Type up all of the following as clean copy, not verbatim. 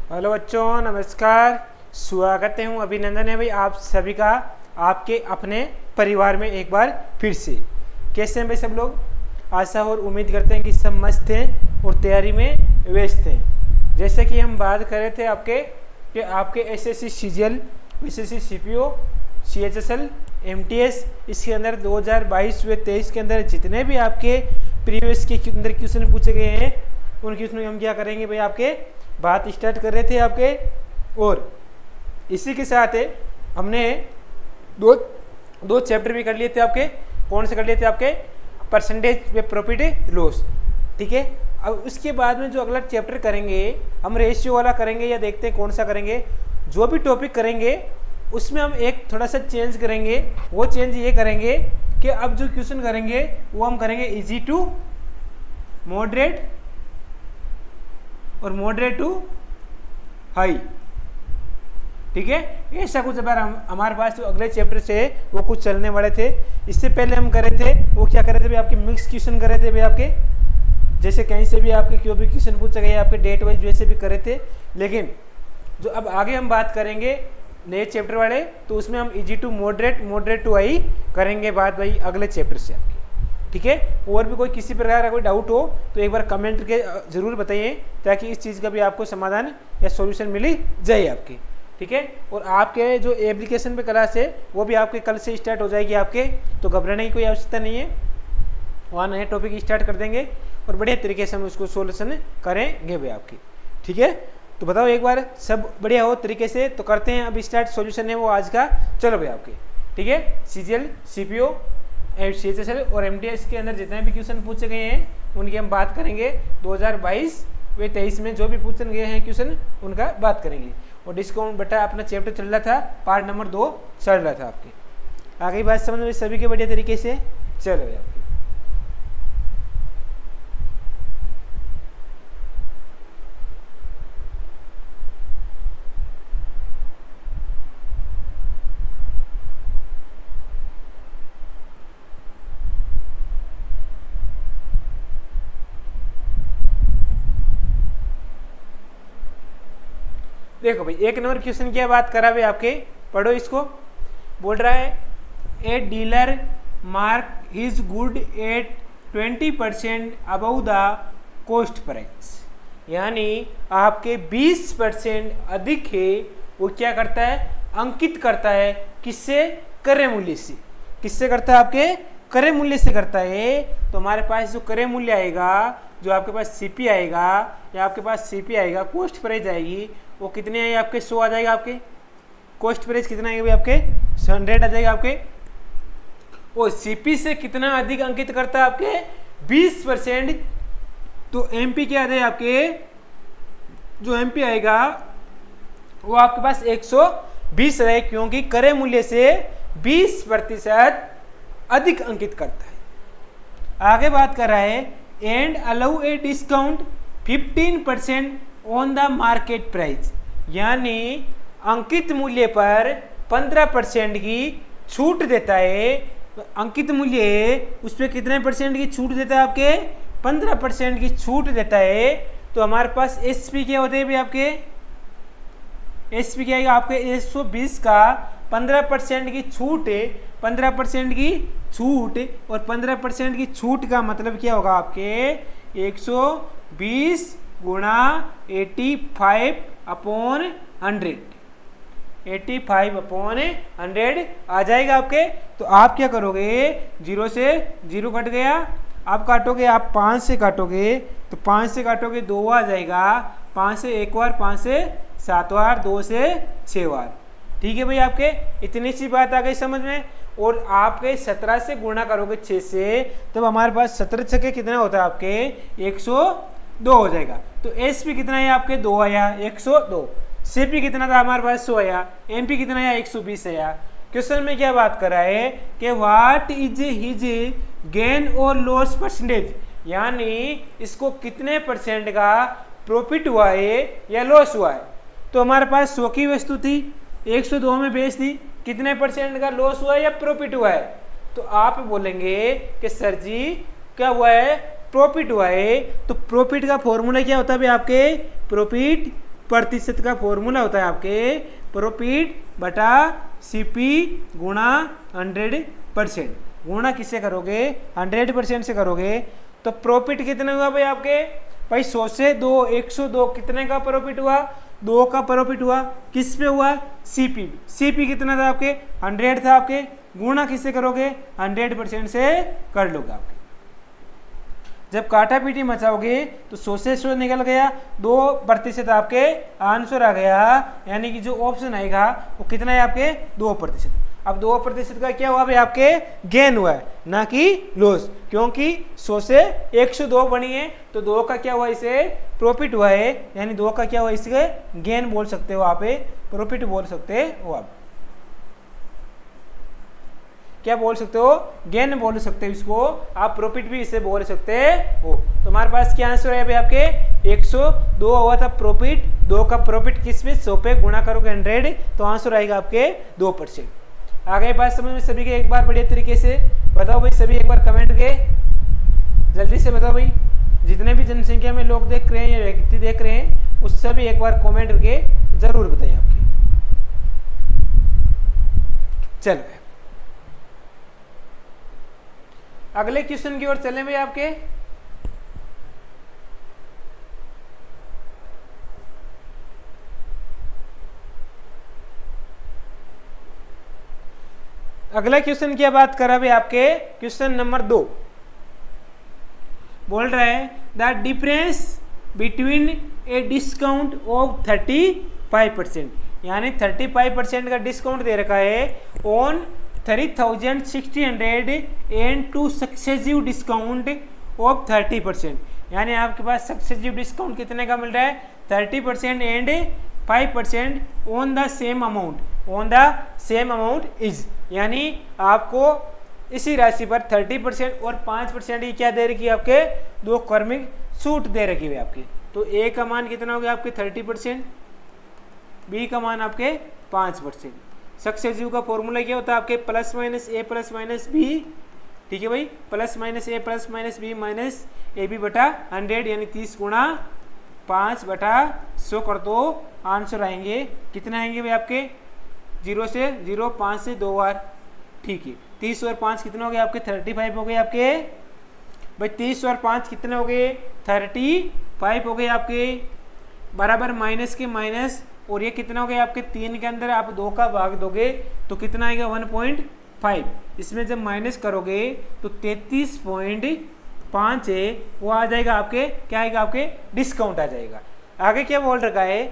Hello बच्चों, नमस्कार। स्वागत है, हूँ अभिनंदन है भाई आप सभी का आपके अपने परिवार में एक बार फिर से। कैसे हैं भाई सब लोग? आशा और उम्मीद करते हैं कि सब मस्त हैं और तैयारी में व्यस्त हैं। जैसे कि हम बात कर रहे थे आपके SSC CGL, SSC CPO, CHSL, MTS, इसके अंदर 2022 व 23 के अंदर जितने भी आपके प्रीवियस के अंदर क्वेश्चन पूछे गए हैं उन क्वेश्चन में हम क्या करेंगे भाई, आपके बात स्टार्ट कर रहे थे आपके। और इसी के साथ हमने दो चैप्टर भी कर लिए थे आपके। कौन से कर लिए थे? आपके परसेंटेज वे प्रॉफिट लॉस, ठीक है। अब उसके बाद में जो अगला चैप्टर करेंगे हम रेशियो वाला करेंगे, या देखते हैं कौन सा करेंगे। जो भी टॉपिक करेंगे उसमें हम एक थोड़ा सा चेंज करेंगे। वो चेंज ये करेंगे कि अब जो क्वेश्चन करेंगे वो हम करेंगे इजी टू मॉडरेट और मॉडरेट टू हाई, ठीक है। ऐसा कुछ अगर हमारे पास जो अगले चैप्टर से वो कुछ चलने वाले थे। इससे पहले हम करे थे वो क्या करे थे भाई, आपके मिक्स क्वेश्चन करे थे भाई आपके। जैसे कहीं से भी आपके क्यों भी क्वेश्चन पूछे गए आपके डेट वाइज वैसे भी करे थे। लेकिन जो अब आगे हम बात करेंगे नए चैप्टर वाले, तो उसमें हम easy to moderate, moderate to high करेंगे बात भाई अगले चैप्टर से आपके, ठीक है। और भी कोई किसी प्रकार का कोई डाउट हो तो एक बार कमेंट करके जरूर बताइए, ताकि इस चीज़ का भी आपको समाधान या सॉल्यूशन मिल जाए आपके, ठीक है। और आपके जो एप्लीकेशन पे क्लास है वो भी आपके कल से स्टार्ट हो जाएगी आपके, तो घबराने की कोई आवश्यकता नहीं है। वहाँ नए टॉपिक स्टार्ट कर देंगे और बढ़िया तरीके से हम उसको सॉल्यूशन करेंगे भाई आपकी, ठीक है। तो बताओ एक बार सब बढ़िया हो तरीके से, तो करते हैं अब स्टार्ट। सॉल्यूशन है वो आज का, चलो भाई आपके, ठीक है। सीजीएल, सीपीओ, सीएचएसएल और एमटीएस के अंदर जितने भी क्वेश्चन पूछे गए हैं उनकी हम बात करेंगे। 2022 व 23 में जो भी पूछे गए हैं क्वेश्चन उनका बात करेंगे। और डिस्काउंट बटा अपना चैप्टर चल रहा था, पार्ट नंबर 2 चल रहा था आपके। आगे बात समझ में सभी के बढ़िया तरीके से, चलो भाई आपके। देखो भाई एक नंबर क्वेश्चन की बात करा भाई आपके, पढ़ो इसको। बोल रहा है a dealer mark his good at 20% above the cost price, यानी आपके 20% अधिक है वो क्या करता है, अंकित करता है। किससे? क्रय मूल्य से। किससे करता है? आपके क्रय मूल्य से करता है। तो हमारे पास जो क्रय मूल्य आएगा, जो आपके पास सीपी आएगा या आपके पास सीपी आएगा, कॉस्ट प्राइस आएगी, वो कितने आएगा आपके? 100 आ जाएगा आपके। कॉस्ट प्राइस कितना आएगा भाई आपके? 100 आ जाएगा आपके। और सीपी से कितना अधिक अंकित करता है आपके? 20%। तो एमपी क्या आ जाएगा आपके? जो एमपी आएगा वो आपके पास 120 रहे, क्योंकि क्रय मूल्य से 20% अधिक अंकित करता है। आगे बात कर रहा है and allow a discount 15% on the market price, यानी अंकित मूल्य पर 15% की छूट देता है। तो अंकित मूल्य उस पर कितने परसेंट की छूट देता है आपके? 15% की छूट देता है। तो हमारे पास एसपी क्या होते हैं भाई आपके? एसपी क्या आएगा आपके? 120 का 15% की छूट है। 15% की छूट और 15% की छूट का मतलब क्या होगा आपके? 120 गुणा 85/100, 85/100 आ जाएगा आपके। तो आप क्या करोगे? 0 से 0 कट गया, आप काटोगे, आप 5 से काटोगे, तो 5 से काटोगे 2 आ जाएगा, 5 से 1 बार, 5 से 7 बार, 2 से 6 बार, ठीक है भाई आपके। इतनी सी बात आ गई समझ में। और आपके 17 से गुणा करोगे 6 से, तब हमारे पास 17 छक्के कितना होता है आपके? 102 हो जाएगा। तो एसपी कितना है आपके? 2 आया, 102। सीपी कितना था हमारे पास? 100 आया। एमपी कितना आया? 120 आया। क्वेश्चन में क्या बात कर रहा है कि व्हाट इज हिज गेन और लॉस परसेंटेज, यानी इसको कितने परसेंट का प्रॉफिट हुआ है या लॉस हुआ है। तो हमारे पास 100 की वस्तु थी, 102 में बेच दी, कितने परसेंट का लॉस हुआ है या प्रॉफिट हुआ है? तो आप बोलेंगे कि सर जी क्या हुआ है? प्रॉफिट हुआ है। तो प्रॉफिट का फॉर्मूला क्या होता है भाई आपके? प्रॉफिट प्रतिशत का फॉर्मूला होता है आपके प्रॉफिट बटा सीपी गुणा 100%। गुणा किससे करोगे? 100% से करोगे। तो प्रॉफिट कितना हुआ भाई आपके? भाई 100 से 2 102 कितने का प्रॉफिट हुआ? 2 का प्रॉफिट हुआ। किस पे हुआ? सीपी। सीपी कितना था आपके? 100 था आपके। गुणा किससे करोगे? 100% से कर लोगे आपके। जब काटा पीटी मचाओगे तो 100 से 100 निकल गया, 2% आपके आंसर आ गया। यानी कि जो ऑप्शन आएगा वो कितना है आपके? 2%। अब 2% का क्या हुआ भाई आपके? गेन हुआ है, ना कि लॉस, क्योंकि 100 से 102 बनी है तो 2 का क्या हुआ? इसे प्रॉफिट हुआ है, यानी 2 का क्या हुआ? इसके गेन बोल सकते हो आप, प्रॉफिट बोल सकते हो आप। क्या बोल सकते हो? गेन बोल सकते हो इसको आप, प्रॉफिट भी इसे बोल सकते हो। तो हमारे पास क्या आंसर है भाई आपके? 102 हुआ था प्रॉफिट। 2 का प्रॉफिट किस में? 100 पे गुणा करोगे 100 तो आंसर आएगा आपके 2%। आगे बात समझ में सभी के एक बार बढ़िया तरीके से बताओ भाई, सभी एक बार कमेंट के जल्दी से बताओ भाई। जितने भी जनसंख्या में लोग देख रहे हैं या व्यक्ति देख रहे हैं उस सभी एक बार कमेंट करके जरूर बताइए आपके। चलो अगले क्वेश्चन की ओर चले भाई आपके। अगला क्वेश्चन की बात करा भाई आपके, क्वेश्चन नंबर 2 बोल रहा है the difference between A discount of 35%, यानी 35% का डिस्काउंट दे रखा है on 3600 and to successive discount of 30%। यानी आपके पास सक्सेसिव डिस्काउंट कितने का मिल रहा है? 30% and 5% on the same amount, on the same amount is, यानी आपको इसी राशि पर 30% और 5% की क्या दे रखी है? आपके 2 कर्मिक छूट दे रखी है आपके। तो ए का मान कितना हो गया आपके? 30%, बी का मान आपके 5%। सक्सेसिव का फॉर्मूला क्या होता है आपके? Plus minus A plus minus B, ठीक है भाई, plus minus A plus minus B minus A B बटा 100, यानी 30 गुणा 5 बटा 100 कर दो, आंसर आएंगे कितना आएंगे भाई आपके? 0 से 0, 5 से 2 बार, ठीक है। 30 और 5 कितने हो गए आपके? 35 हो गए आपके भाई। 30 और 5 कितने हो गए? 35 हो गए आपके, बराबर माइनस के माइनस, और ये कितना हो गया आपके? 3 के अंदर आप 2 का भाग दोगे तो कितना आएगा? 1.5। इसमें जब माइनस करोगे तो 33.5 है वो आ जाएगा आपके, क्या आएगा आपके? डिस्काउंट आ जाएगा। आगे क्या बोल रखा है?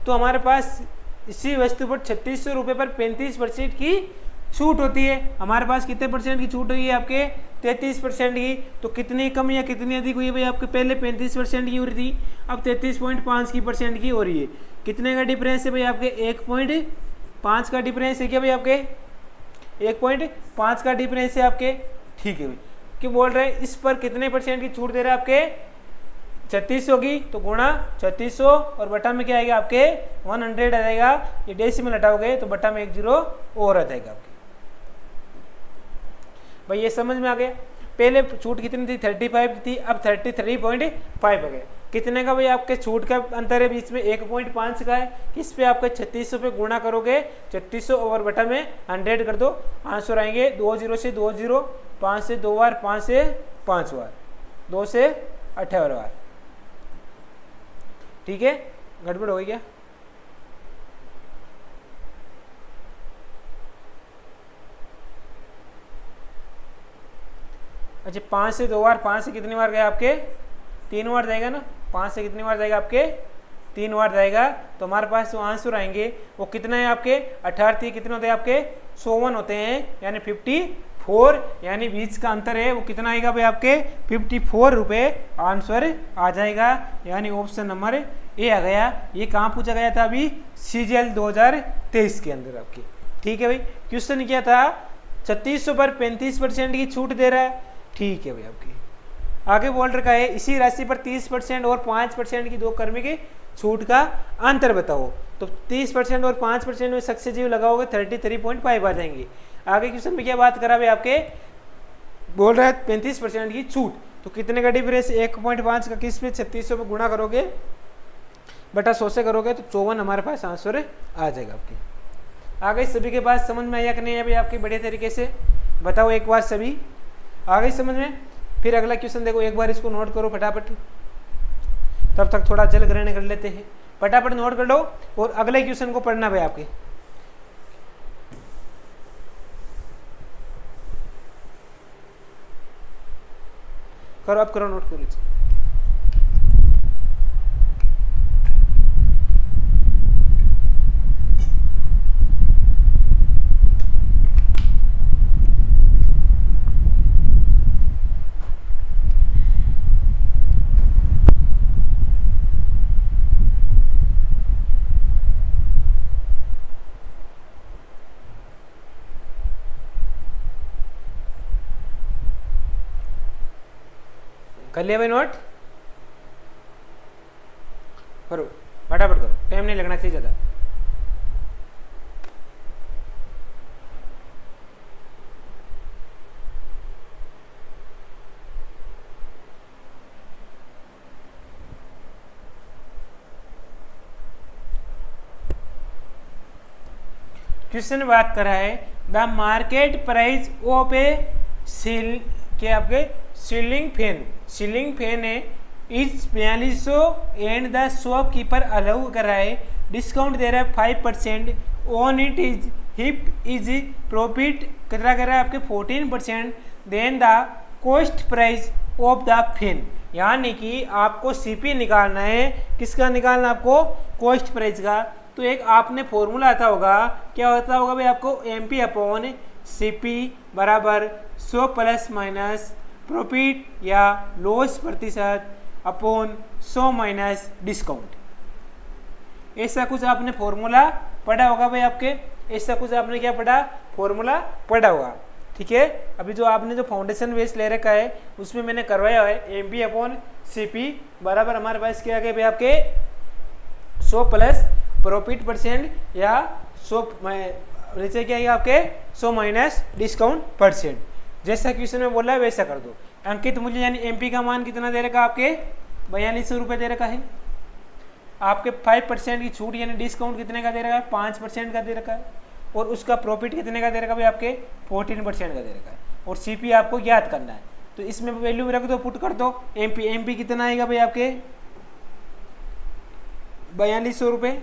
तो हमारे पास इसी वस्तु पर 3600 रुपये पर 35% की छूट होती है। हमारे पास कितने परसेंट की छूट हुई है आपके? 33% की। तो कितनी कम या कितनी अधिक हुई है भाई आपके? पहले 35% की हो रही थी, अब 33.5% की हो रही है। कितने का डिफरेंस है भाई आपके? 1.5 का डिफरेंस है क्या भाई आपके? 1.5 का डिफरेंस है आपके, ठीक है भाई। क्यों बोल रहे हैं? इस पर कितने परसेंट की छूट दे रहे हैं आपके? 36 होगी तो गुणा 3600 और बटा में क्या आएगा आपके? 100 आ जाएगा। ये डेसिमल हटाओगे तो बटा में 1 0 और आ जाएगा आपके। भाई ये समझ में आ गया? पहले छूट कितनी थी? 35 थी, अब 33.5 हो गए। कितने का भाई आपके छूट का अंतर है बीच में? 1.5 का है। किस पे आपके? 3600 पे गुणा करोगे, 3600 और बटा में 100 कर दो, आंसर आएंगे 2 0 से 2 0, 5 से 2 बार, 5 से 5 बार, 2 से 18 बार, ठीक है। गड़बड़ हो गई क्या? अच्छा 5 से 2 बार, 5 से कितनी बार गया आपके? 3 बार जाएगा ना। 5 से कितनी बार जाएगा आपके? 3 बार जाएगा। तो हमारे पास जो आंसर आएंगे वो कितना है आपके? 18 कितने होते हैं आपके? 101 होते हैं, यानी 54, यानी बीच का अंतर है वो कितना आएगा भाई आपके? 54 रुपये आंसर आ जाएगा, यानी ऑप्शन नंबर ए आ गया। ये कहाँ पूछा गया था? अभी CGL 2023 के अंदर आपके, ठीक है भाई। क्वेश्चन क्या था? 3600 पर 35% की छूट दे रहा है, ठीक है भाई आपकी। आगे बोल रखा है इसी राशि पर 30% और 5% की 2 कर्मी की छूट का अंतर बताओ। तो 30% और 5% में सक्सेसिव लगाओगे 33.5 आ जाएंगे। आगे क्वेश्चन में क्या बात करा भाई आपके? बोल रहा है 35% की छूट, तो कितने का डिफरेंस? 1.5 का किस में? 3600 पे गुणा करोगे बटा 100 से करोगे तो 54 हमारे पास आंसर आ जाएगा आपके। आ गई सभी के पास समझ में आया कि नहीं है भाई आपके बढ़िया तरीके से? बताओ एक बार सभी आ गई समझ में? फिर अगला क्वेश्चन देखो, एक बार इसको नोट करो फटाफट, तब तक थोड़ा जल ग्रहण कर लेते हैं। फटाफट नोट कर लो और अगले क्वेश्चन को पढ़ना भाई आपके। करो अब करो, नोट करो। कर लिया भाई नोट? करो फटाफट करो, टाइम नहीं लगना चाहिए ज़्यादा। क्वेश्चन बात कर रहा है the market price of a सील के आपके सीलिंग फैन है is 4200 and the shopkeeper allow कर रहा है, डिस्काउंट दे रहा है 5% on it is his is profit कितना कर रहा है आपके 14%, then the cost price of the fan, यानी कि आपको सीपी निकालना है। किसका निकालना आपको? कॉस्ट प्राइस का। तो एक आपने फॉर्मूला आता होगा, क्या होता होगा भाई आपको? M P upon C P बराबर 100 प्लस माइनस प्रॉफिट या लॉस प्रतिशत अपॉन 100 माइनस डिस्काउंट। ऐसा कुछ आपने फॉर्मूला पढ़ा होगा भाई आपके, ऐसा कुछ आपने क्या पढ़ा? फॉर्मूला पढ़ा होगा। ठीक है, अभी जो आपने जो फाउंडेशन बेस ले रखा है उसमें मैंने करवाया है M P upon C P बराबर हमारे पास क्या गए भाई आपके 100 प्लस प्रॉफिट परसेंट या 100 नीचे क्या है आपके 100 माइनस डिस्काउंट परसेंट। जैसा क्वेश्चन में बोला है वैसा कर दो। अंकित मूल्य यानी एमपी का मान कितना दे रखा आपके 4200 रुपये दे रखा है। आपके 5% की छूट यानी डिस्काउंट कितने का दे रखा है? 5% का दे रखा है। और उसका प्रॉफिट कितने का दे रखा है भाई आपके 14% का दे रखा है। और सीपी आपको याद करना है, तो इसमें वैल्यू में रख दो, पुट कर दो। एमपी कितना आएगा भाई आपके 4200 रुपये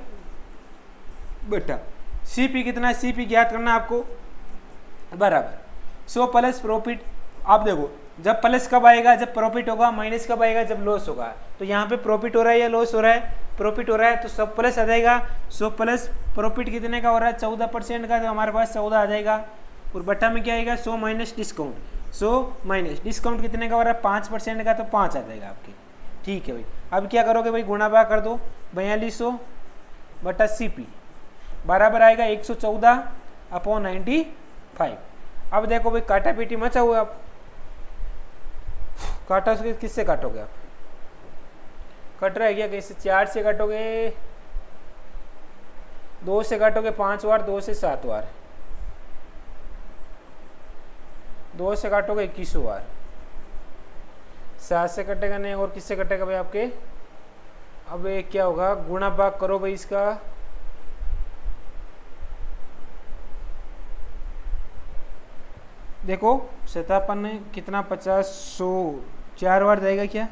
बेटा सीपी कितना है? सीपी याद करना आपको बराबर 100 प्लस प्रॉफिट। आप देखो जब प्लस कब आएगा? जब प्रॉफिट होगा। माइनस कब आएगा? जब लॉस होगा। तो यहाँ पे प्रॉफिट हो रहा है या लॉस हो रहा है? प्रॉफिट हो रहा है, तो 100 प्लस आ जाएगा। 100 प्लस प्रॉफिट कितने का हो रहा है? 14% का, तो हमारे पास 14 आ जाएगा। और बट्टा में क्या आएगा? 100 माइनस डिस्काउंट। 100 माइनस डिस्काउंट कितने का हो रहा है? 5% का, तो 5 आ जाएगा आपके। ठीक है भाई, अब क्या करोगे भाई? गुणा भाग कर दो 4200 बटा सीपी बराबर आएगा 114 अपॉन 95। अब देखो भाई काटा पीटी मचा हुआ, आप काटा किससे काटोगे? आप कट रहा है क्या? कैसे? 4 से काटोगे, 2 से काटोगे 5 बार, 2 से 7 बार, 2 से काटोगे 21 बार, 7 से कटेगा नहीं। और किससे कटेगा भाई आपके? अब ये क्या होगा? गुणा भाग करो भाई इसका, देखो 57 कितना 50 100 4 बार जाएगा क्या?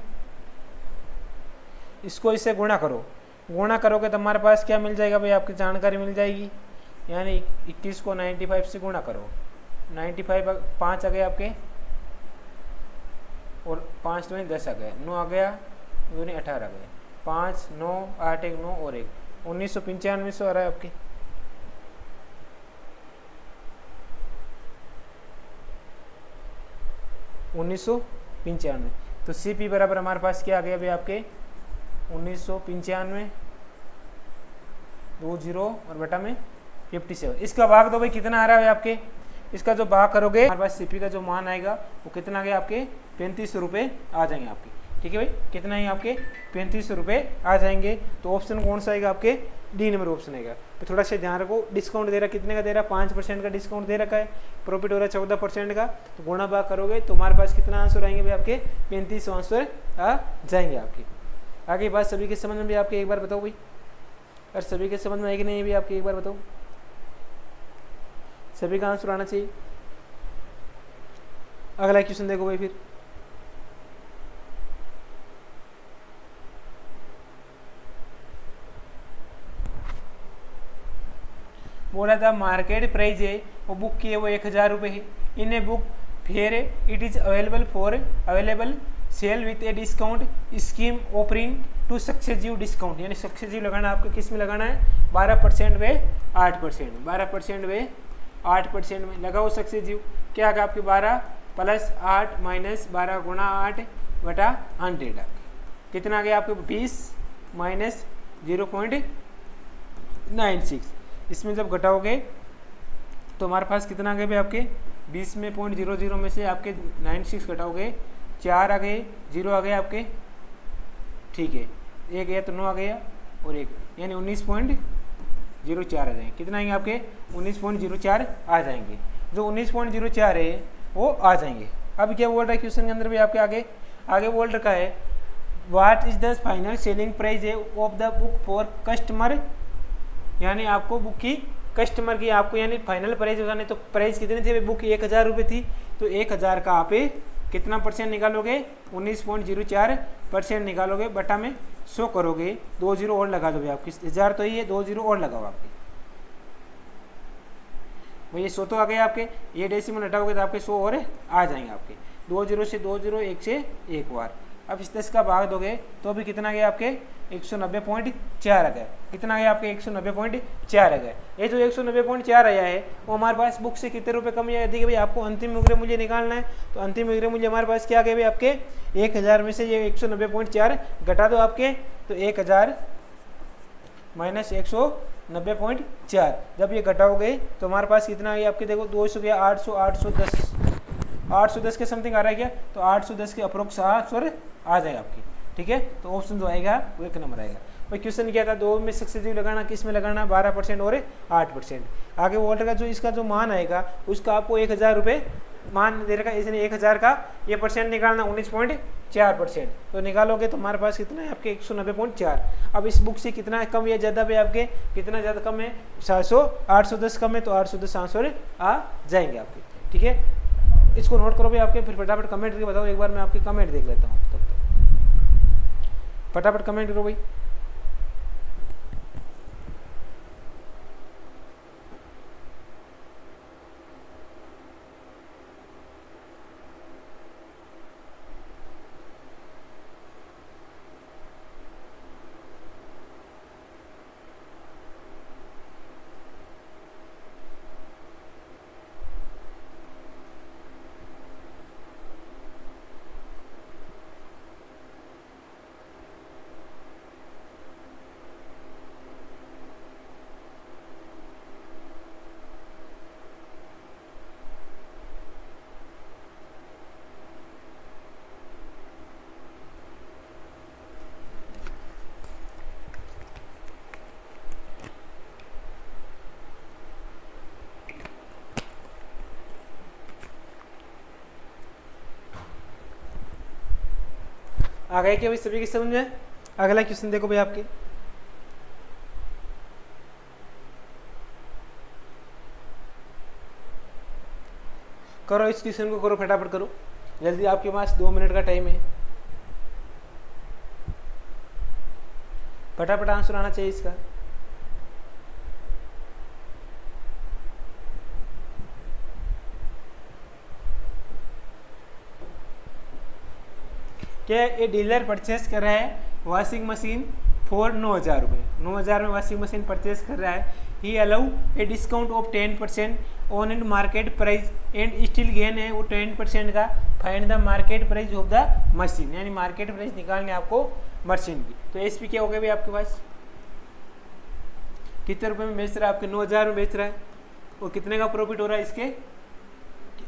इसको इससे गुणा करो, गुणा करोगे तो हमारे पास क्या मिल जाएगा भाई आपकी जानकारी मिल जाएगी। यानी 21 को 95 से गुणा करो, 95 5 आ गए आपके, और 5 2 10 आ गए, 9 आ गया, 2 18 आ गए, 5 9 8 1 9 और 1 1995 आ रहा है आपके। उन्नीस तो सीपी बराबर हमारे पास क्या आ गया भाई आपके 1995 2 0 और बटा में 57। इसका भाग दो भाई कितना आ रहा है आपके? इसका जो भाग करोगे हमारे पास सीपी का जो मान आएगा वो कितना आ गया आपके 3500 रुपये आ जाएंगे आपके। ठीक है भाई, कितना है आपके 3500 रुपये आ जाएंगे। तो ऑप्शन कौन सा आएगा आपके? डी नंबर ऑप्शन आएगा। तो थोड़ा सा ध्यान रखो, डिस्काउंट दे रहा कितने का दे रहा है? 5% का डिस्काउंट दे रखा है, प्रॉफिट हो रहा है 14% का। तो गुणा भाग करोगे तो हमारे पास कितना आंसर आएंगे भाई आपके 3500 आंसर आ जाएंगे आपके। आगे बात सभी के संबंध में भी आपके एक बार बताओ भाई, और सभी के संबंध में है कि नहीं भी आपके एक बार बताओ, सभी का आंसर आना चाहिए। अगला क्वेश्चन देखो भाई, फिर बोला था मार्केट प्राइस है वो बुक की है वो 1000 रुपये है। In a book fair it is available sale with a discount scheme offering two successive discount, यानी सक्सेसिव लगाना आपको किस में लगाना है 12% वे 8%, 12% वे 8% में लगाओ सक्सेसिव। क्या आगा आपके 12 + 8 - 12 × 8 बटा 100 कितना आ गया आपके 20 - 0.96। इसमें जब घटाओगे तो हमारे पास कितना आ गया भाई आपके 20 में 0.00 में से आपके 96 घटाओगे 4 आ गए, 0 आ गए आपके, ठीक है, 1 गया तो 9 आ गया और 1, यानी 19.04 आ जाएंगे। कितना आएंगे आपके 19.04 आ जाएंगे। जो 19.04 है वो आ जाएंगे। अब क्या बोल रहा है क्वेश्चन के अंदर भी आपके आगे बोल रखा है what is the final selling price of the book for customer, यानी आपको बुक की कस्टमर की आपको यानी फाइनल प्राइस बताने। तो प्राइस कितनी थी बुक की 1000 रुपये थी, तो 1000 का आप कितना % निकालोगे 19.04% निकालोगे, बटा में 100 करोगे, 2 0 और लगा दोगे आपकी 1000 तो ये 2 0 और लगाओ आपके भाई, ये 100 तो आ गए आपके, ये डेसिमल हटाओगे तो आपके 100 और आ जाएंगे आपके। 2 0 से 2 0, 1 से 1 बार। अब इस 10 का भाग दोगे तो अभी कितना गया आपके 190.4 आ गया। कितना आ गया आपके 190.4 आ गया। ये जो 190.4 आया है वो हमारे पास बुक से कितने रुपए कम है। देखिए भाई आपको अंतिम विक्रय मूल्य निकालना है, तो अंतिम विक्रय मूल्य हमारे पास क्या आ गया भाई आपके 1000 में से ये 190.4 घटा दो आपके, तो 1000 - 190.4 जब ये घटाओगे तो हमारे पास कितना है आपके, देखो 200 गया 800, 810 के समथिंग आ रहा है क्या, तो 810 के अप्रोक्स आंसर आ जाएगा आपकी, ठीक है। तो ऑप्शन जो आएगा वो 1 नंबर आएगा भाई। क्वेश्चन क्या था, 2 में सक्सेसिव लगाना, किस में लगाना 12% और 8%। आगे वो का जो इसका जो मान आएगा उसका आपको 1000 रुपये मान दे रखा है, इसने 1000 का ये परसेंट निकालना 19.4%, तो निकालोगे तो हमारे पास कितना है आपके 190.4। अब इस बुक से कितना कम या ज़्यादा भाई आपके, कितना ज़्यादा कम है 700, 810 कम है, तो 810 आंसर आ जाएंगे आपके, ठीक है। इसको नोट करो भाई आपके, फिर फटाफट कमेंट करके बताओ। एक बार मैं आपके कमेंट देख लेता हूँ, तब तक फटाफट कमेंट करो भाई। आ गए क्या भाई सभी की समझ में। अगला क्वेश्चन देखो भाई आपके, करो इस क्वेश्चन को, करो फटाफट करो जल्दी, आपके पास 2 मिनट का टाइम है, फटाफट आंसर आना चाहिए इसका। क्या ये डीलर परचेस कर रहा है वॉशिंग मशीन फॉर 9000 रुपये, 9000 में वॉशिंग मशीन परचेस कर रहा है। He allow a discount of 10% on and market price and still gain है वो 10% का। Find the market price of the machine, यानी मार्केट प्राइस निकालने आपको मशीन की। तो एसपी क्या हो गया भाई आपके पास, कितने रुपए में बेच रहा है आपके 9000 में बेच रहा है, और कितने का प्रॉफिट हो रहा है इसके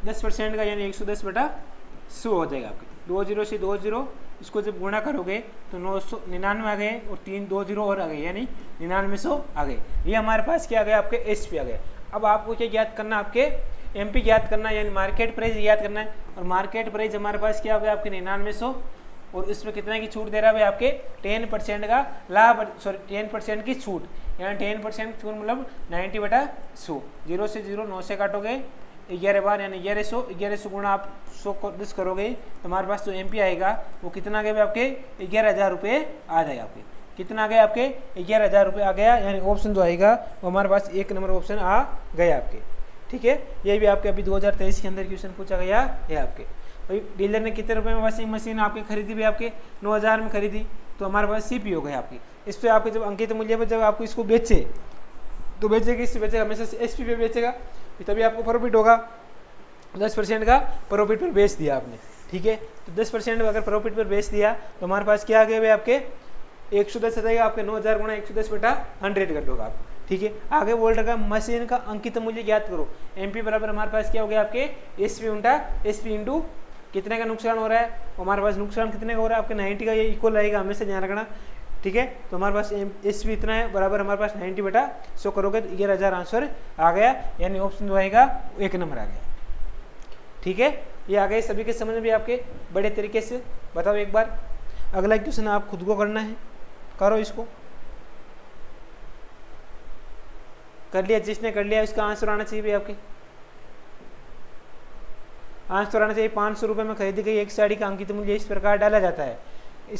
10% का, यानी 110/100 हो जाएगा आपके। 2 0 से 2 0 इसको जब गुणा करोगे तो 999 आ गए, और 3 2 0 और आ गए, यानी 9900 आ गए। ये हमारे पास क्या आ गया आपके एसपी आ गया। अब आपको क्या ज्ञात करना है, आपके एमपी ज्ञात करना है, यानी मार्केट प्राइस ज्ञात करना है। और मार्केट प्राइस हमारे पास क्या हो गया आपके 9900 और उसमें कितना की छूट दे रहा है भाई आपके 10% का लाभ, सॉरी 10% की छूट, यानी 10% छूट मतलब 90/100। 0 से 0 9 से काटोगे 11 बार यानी 1100, 1100 गुणा आप 100 को 10 करोगे तो हमारे पास जो MP आएगा वो कितना आ गया आपके 11,000 रुपये आ जाएगा। आपके कितना आ गया आपके 11,000 रुपये आ गया, यानी ऑप्शन जो आएगा वो हमारे पास 1 नंबर ऑप्शन आ गया आपके। ठीक है, ये भी आपके अभी 2023 के अंदर क्वेश्चन पूछा गया है आपके। भाई डीलर ने कितने रुपए में वॉशिंग मशीन आपकी खरीदी भी, आपके 9,000 में खरीदी, तो हमारे पास CP हो गया आपकी। इस पर आपके जब अंकित मूल्य पर जब आपको इसको बेचे तो बेचेगा, इससे बेचेगा हमेशा SP पे बेचेगा, तभी आपको प्रॉफिट होगा। 10% का प्रॉफिट पर बेच दिया आपने। ठीक है, तो 10% अगर प्रॉफिट पर बेच दिया तो हमारे पास क्या आ गया भाई आपके 110 आ जाएगा। आपके 9,000 गुणा 110/100 कर दोगे आप। ठीक है, आगे बोल रखा मशीन का अंकित मूल्य ज्ञात करो। MP बराबर हमारे पास क्या हो गया आपके SP उल्टा SP इंटू कितने का नुकसान हो रहा है, हमारे पास नुकसान कितने का हो रहा है आपके 90 का, ये इक्वल रहेगा, हमेशा ध्यान रखना। ठीक है, तो हमारे पास SP इतना है बराबर हमारे पास 90/100 करोगे तो 11,000 आंसर आ गया, यानी ऑप्शन जो आएगा 1 नंबर आ गया। ठीक है, ये आ गए सभी के समझ में भी आपके बड़े तरीके से। बताओ एक बार, अगला क्वेश्चन आप खुद को करना है, करो इसको। कर लिया, जिसने कर लिया इसका आंसर आना चाहिए भी आपके, आंसर आना चाहिए। 500 रुपये में खरीदी गई एक साड़ी का अंकित मूल्य इस प्रकार डाला जाता है।